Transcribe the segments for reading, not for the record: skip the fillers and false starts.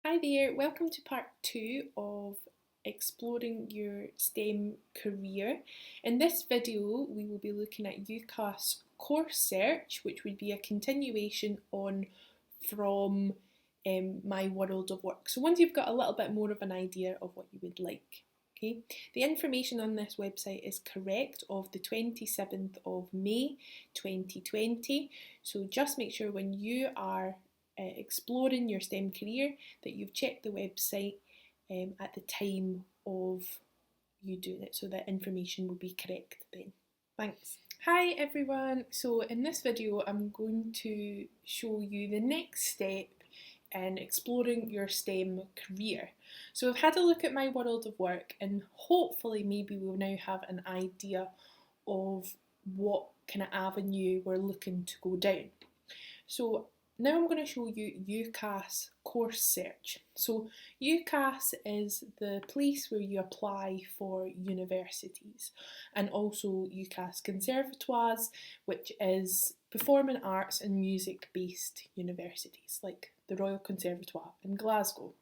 Hi there, welcome to part 2 of exploring your STEM career. In this video we will be looking at UCAS course search, which would be a continuation on from my world of work. So once you've got a little bit more of an idea of what you would like. Okay, the information on this website is correct of the 27th of May 2020, so just make sure when you are exploring your STEM career that you've checked the website at the time of you doing it, so that information will be correct then. Thanks. Hi everyone, so in this video I'm going to show you the next step in exploring your STEM career. So I've had a look at my world of work and hopefully maybe we'll now have an idea of what kind of avenue we're looking to go down. So now I'm going to show you UCAS course search. So UCAS is the place where you apply for universities, and also UCAS conservatoires, which is performing arts and music based universities like the Royal Conservatoire in Glasgow.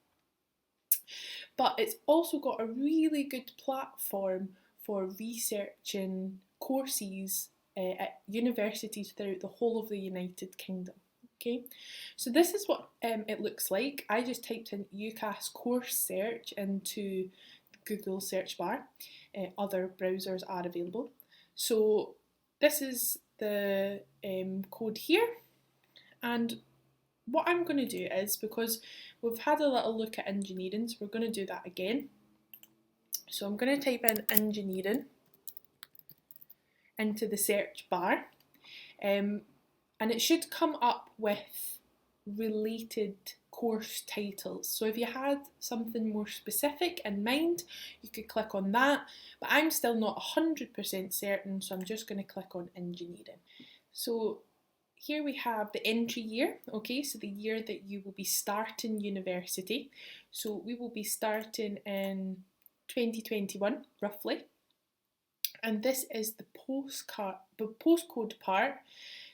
But it's also got a really good platform for researching courses at universities throughout the whole of the United Kingdom. Okay, so this is what it looks like. I just typed in UCAS course search into Google search bar. Other browsers are available. So this is the code here, and what I'm going to do is, because we've had a little look at engineering, so we're going to do that again. So I'm going to type in engineering into the search bar. And it should come up with related course titles. So if you had something more specific in mind, you could click on that, but I'm still not 100% certain, so I'm just going to click on engineering. So here we have the entry year, okay, so the year that you will be starting university. So we will be starting in 2021, roughly. And this is the postcode part.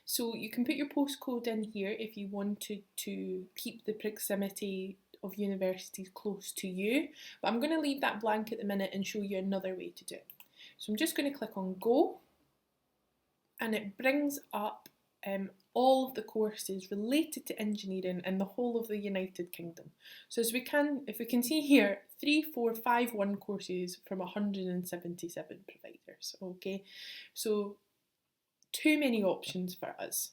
So you can put your postcode in here if you wanted to keep the proximity of universities close to you. But I'm going to leave that blank at the minute and show you another way to do it. So I'm just going to click on go, and it brings up all of the courses related to engineering in the whole of the United Kingdom. So if we can see here, 3451 courses from 177 providers. Okay, so too many options for us.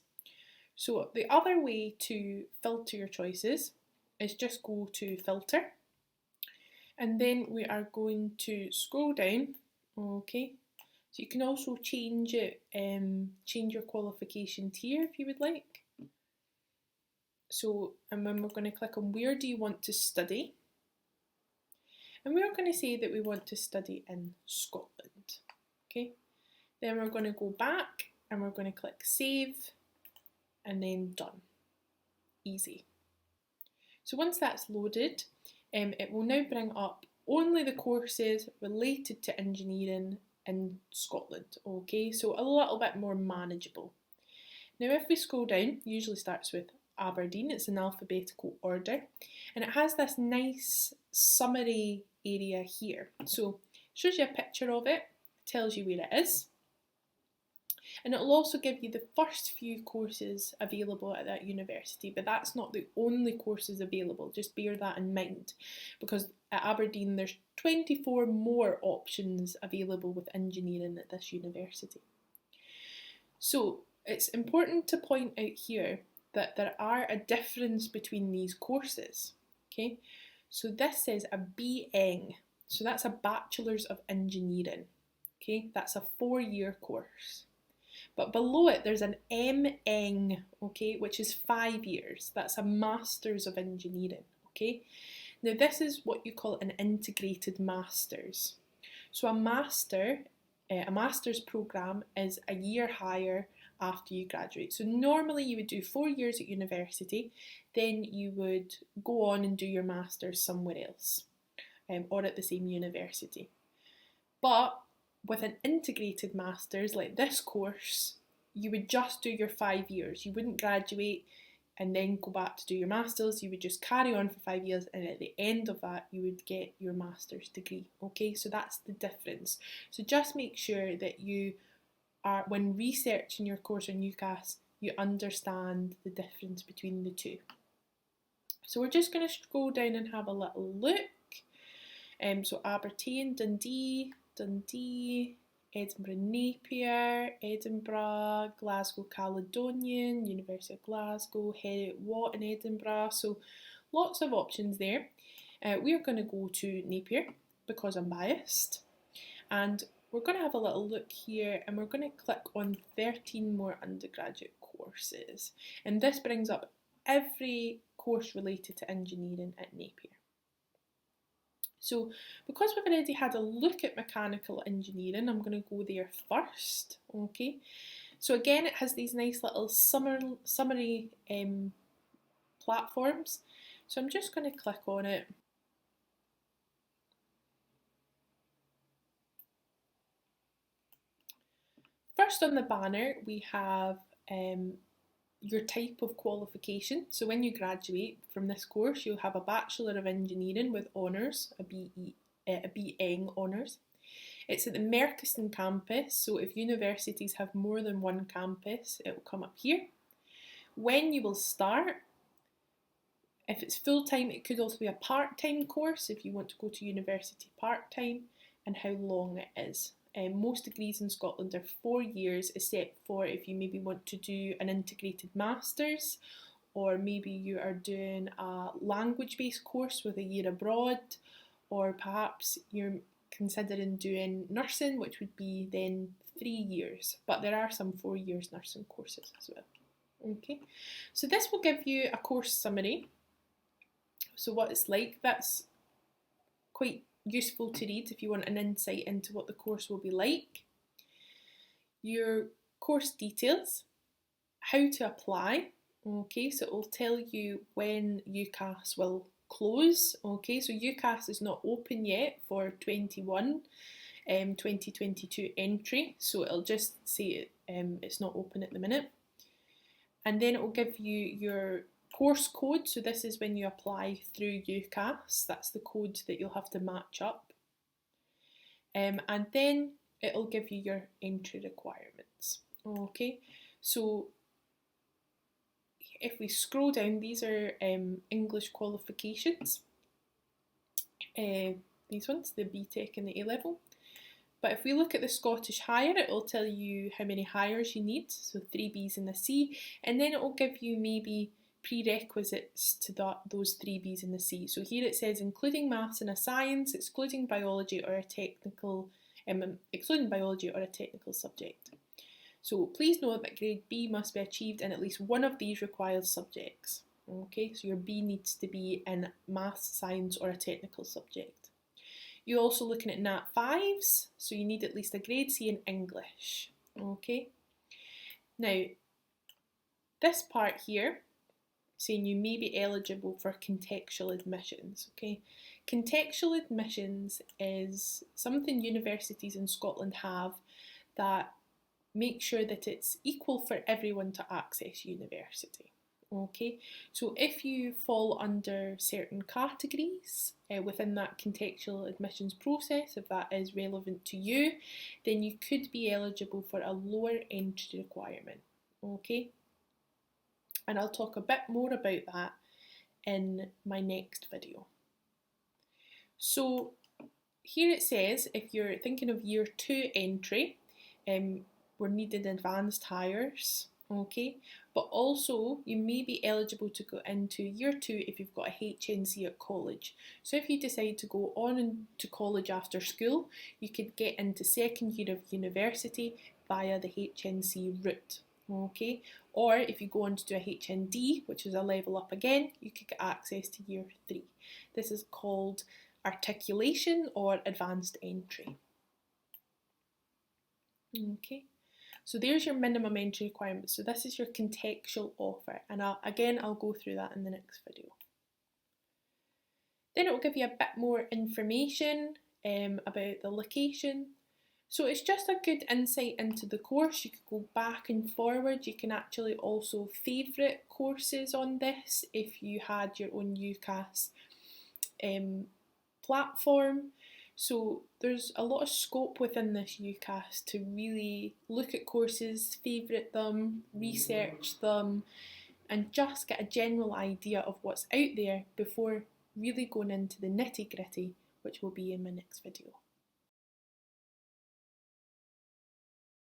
So the other way to filter your choices is just go to filter, and then we are going to scroll down. Okay, so you can also change it, change your qualifications here if you would like. So, and then we're going to click on where do you want to study, and we're going to say that we want to study in Scotland. Okay, then we're going to go back and we're going to click save and then done. Easy. So once that's loaded, it will now bring up only the courses related to engineering in Scotland. Okay, so a little bit more manageable. Now if we scroll down, usually starts with Aberdeen, it's in alphabetical order, and it has this nice summary area here. So it shows you a picture of it, tells you where it is. And it'll also give you the first few courses available at that university, but that's not the only courses available, just bear that in mind, because at Aberdeen there's 24 more options available with engineering at this university. So it's important to point out here that there are a difference between these courses. Okay, so this says a BEng, so that's a Bachelor's of Engineering. Okay, that's a 4-year course. But below it there's an MEng, okay, which is 5 years. That's a Masters of Engineering, okay. Now this is what you call an integrated masters. So a master's programme is a year higher after you graduate. So normally you would do 4 years at university, then you would go on and do your masters somewhere else, or at the same university. But with an integrated masters like this course, you would just do your 5 years. You wouldn't graduate and then go back to do your masters. You would just carry on for 5 years, and at the end of that you would get your master's degree. Okay, so that's the difference. So just make sure that you are, when researching your course on UCAS, you understand the difference between the two. So we're just going to scroll down and have a little look. So Aberdeen, Dundee, Edinburgh Napier, Edinburgh, Glasgow Caledonian, University of Glasgow, Heriot Watt in Edinburgh. So lots of options there. We're going to go to Napier because I'm biased. And we're going to have a little look here, and we're going to click on 13 more undergraduate courses. And this brings up every course related to engineering at Napier. So because we've already had a look at mechanical engineering, I'm going to go there first. Okay, so again, it has these nice little summary platforms. So I'm just going to click on it. First on the banner, we have your type of qualification. So when you graduate from this course, you'll have a Bachelor of Engineering with honours, a BEng honours. It's at the Merchiston campus, so if universities have more than one campus, it will come up here. When you will start, if it's full-time, it could also be a part-time course if you want to go to university part-time, and how long it is. Most degrees in Scotland are 4 years, except for if you maybe want to do an integrated master's, or maybe you are doing a language-based course with a year abroad, or perhaps you're considering doing nursing, which would be then 3 years. But there are some 4 years nursing courses as well. Okay, so this will give you a course summary. So what it's like, that's quite useful to read if you want an insight into what the course will be like. Your course details, how to apply. Okay, so it will tell you when UCAS will close. Okay, so UCAS is not open yet for 2022 entry, so it'll just say it's not open at the minute. And then it will give you your course code, so this is when you apply through UCAS, that's the code that you'll have to match up. And then it'll give you your entry requirements. Okay, so if we scroll down, these are English qualifications. These ones, the BTEC and the A-level. But if we look at the Scottish Higher, it will tell you how many hires you need, so 3 Bs and a C, and then it will give you maybe prerequisites to those 3 Bs and the C. So here it says including maths and a science, excluding biology or a technical subject. So please note that grade B must be achieved in at least one of these required subjects. Okay, so your B needs to be in maths, science or a technical subject. You're also looking at Nat 5s, so you need at least a grade C in English. Okay, now this part here, saying you may be eligible for contextual admissions. Okay, contextual admissions is something universities in Scotland have that make sure that it's equal for everyone to access university. Okay, so if you fall under certain categories within that contextual admissions process, if that is relevant to you, then you could be eligible for a lower entry requirement. Okay, and I'll talk a bit more about that in my next video. So here it says if you're thinking of year 2 entry, we're needing advanced hires, okay, but also you may be eligible to go into year 2 if you've got a HNC at college. So if you decide to go on to college after school, you could get into second year of university via the HNC route. Okay, or if you go on to do a HND, which is a level up again, you could get access to year 3. This is called articulation or advanced entry. Okay, so there's your minimum entry requirements. So this is your contextual offer, and I'll go through that in the next video. Then it will give you a bit more information about the location. So it's just a good insight into the course. You could go back and forward. You can actually also favourite courses on this if you had your own UCAS platform. So there's a lot of scope within this UCAS to really look at courses, favourite them, research them, and just get a general idea of what's out there before really going into the nitty gritty, which will be in my next video.